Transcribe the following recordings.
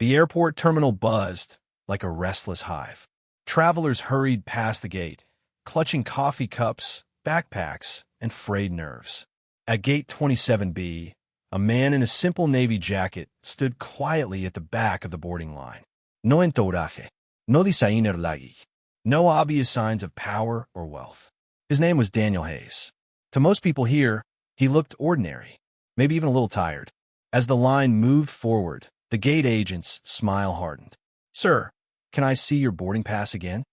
The airport terminal buzzed like a restless hive. Travelers hurried past the gate, clutching coffee cups, backpacks, and frayed nerves. At gate 27B, a man in a simple navy jacket stood quietly at the back of the boarding line. No entourage, no designer lagi. No obvious signs of power or wealth. His name was Daniel Hayes. To most people here, he looked ordinary, maybe even a little tired. As the line moved forward, the gate agent's smile hardened. "Sir, can I see your boarding pass again?"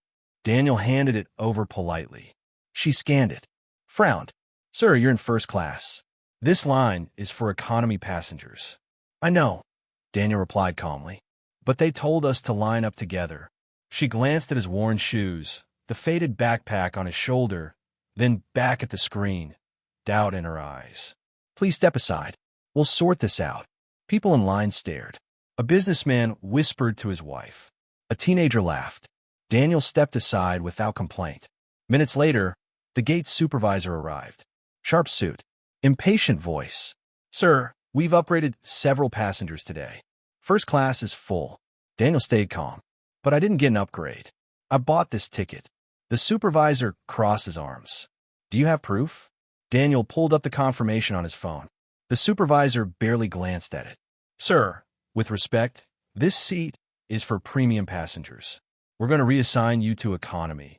Daniel handed it over politely. She scanned it, frowned. "Sir, you're in first class. This line is for economy passengers." "I know," Daniel replied calmly. "But they told us to line up together." She glanced at his worn shoes, the faded backpack on his shoulder, then back at the screen, doubt in her eyes. "Please step aside. We'll sort this out." People in line stared. A businessman whispered to his wife. A teenager laughed. Daniel stepped aside without complaint. Minutes later, the gate supervisor arrived. Sharp suit, impatient voice. "Sir, we've upgraded several passengers today. First class is full." Daniel stayed calm. "But I didn't get an upgrade. I bought this ticket." The supervisor crossed his arms. "Do you have proof?" Daniel pulled up the confirmation on his phone. The supervisor barely glanced at it. "Sir, with respect, this seat is for premium passengers. We're going to reassign you to economy,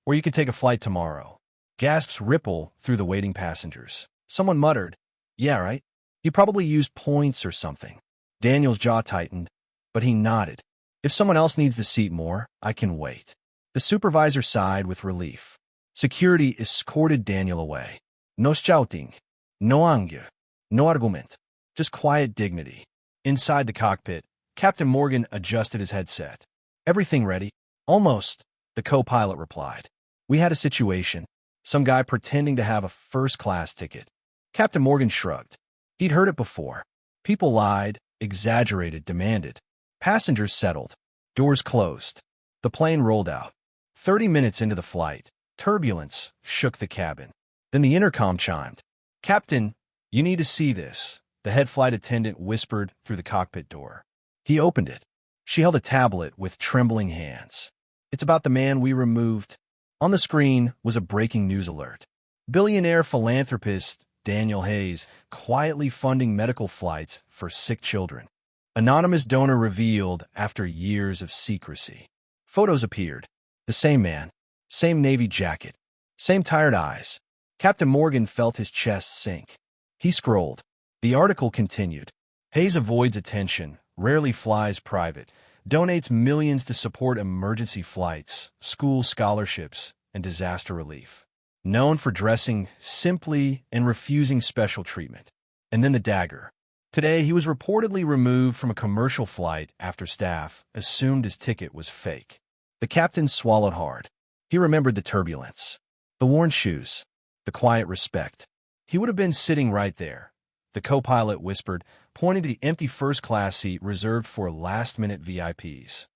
or you can take a flight tomorrow." Gasps ripple through the waiting passengers. Someone muttered, "Yeah, right. He probably used points or something." Daniel's jaw tightened, but he nodded. "If someone else needs the seat more, I can wait." The supervisor sighed with relief. Security escorted Daniel away. No shouting, no anger, no argument, just quiet dignity. Inside the cockpit, Captain Morgan adjusted his headset. "Everything ready?" "Almost," the co-pilot replied. "We had a situation. Some guy pretending to have a first-class ticket." Captain Morgan shrugged. He'd heard it before. People lied, exaggerated, demanded. Passengers settled. Doors closed. The plane rolled out. 30 minutes into the flight, turbulence shook the cabin. Then the intercom chimed. "Captain, you need to see this," the head flight attendant whispered through the cockpit door. He opened it. She held a tablet with trembling hands. "It's about the man we removed." On the screen was a breaking news alert. Billionaire philanthropist Daniel Hayes quietly funding medical flights for sick children. Anonymous donor revealed after years of secrecy. Photos appeared. The same man, same navy jacket, same tired eyes. Captain Morgan felt his chest sink. He scrolled. The article continued. Hayes avoids attention, rarely flies private, donates millions to support emergency flights, school scholarships, and disaster relief. Known for dressing simply and refusing special treatment. And then the dagger. Today, he was reportedly removed from a commercial flight after staff assumed his ticket was fake. The captain swallowed hard. He remembered the turbulence, the worn shoes, the quiet respect. He would have been sitting right there, the co-pilot whispered, pointing to the empty first-class seat reserved for last-minute VIPs.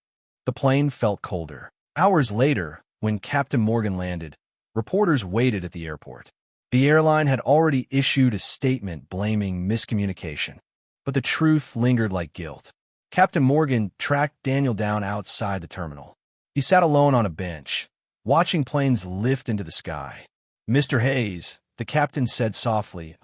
The plane felt colder. Hours later, when Captain Morgan landed, reporters waited at the airport. The airline had already issued a statement blaming miscommunication, but the truth lingered like guilt. Captain Morgan tracked Daniel down outside the terminal. He sat alone on a bench, watching planes lift into the sky. "Mr. Hayes," the captain said softly,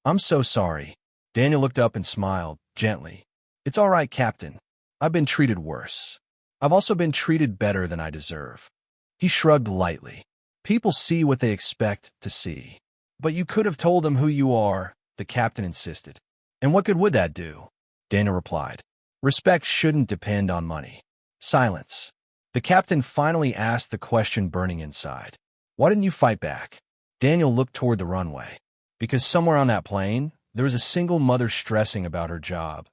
"I'm so sorry." Daniel looked up and smiled, gently. "It's all right, Captain. I've been treated worse. I've also been treated better than I deserve." He shrugged lightly. "People see what they expect to see." "But you could have told them who you are," the captain insisted. "And what good would that do?" Daniel replied. "Respect shouldn't depend on money." Silence. The captain finally asked the question burning inside. "Why didn't you fight back?" Daniel looked toward the runway. Because somewhere on that plane, there was a single mother stressing about her job,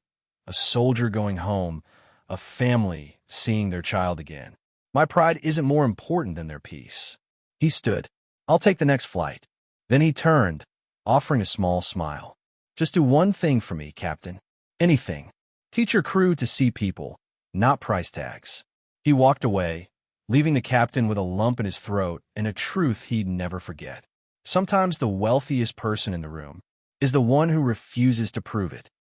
a soldier going home, a family seeing their child again. "My pride isn't more important than their peace." He stood. "I'll take the next flight." Then he turned, offering a small smile. "Just do one thing for me, Captain. Anything. Teach your crew to see people, not price tags." He walked away, leaving the captain with a lump in his throat and a truth he'd never forget. Sometimes the wealthiest person in the room is the one who refuses to prove it.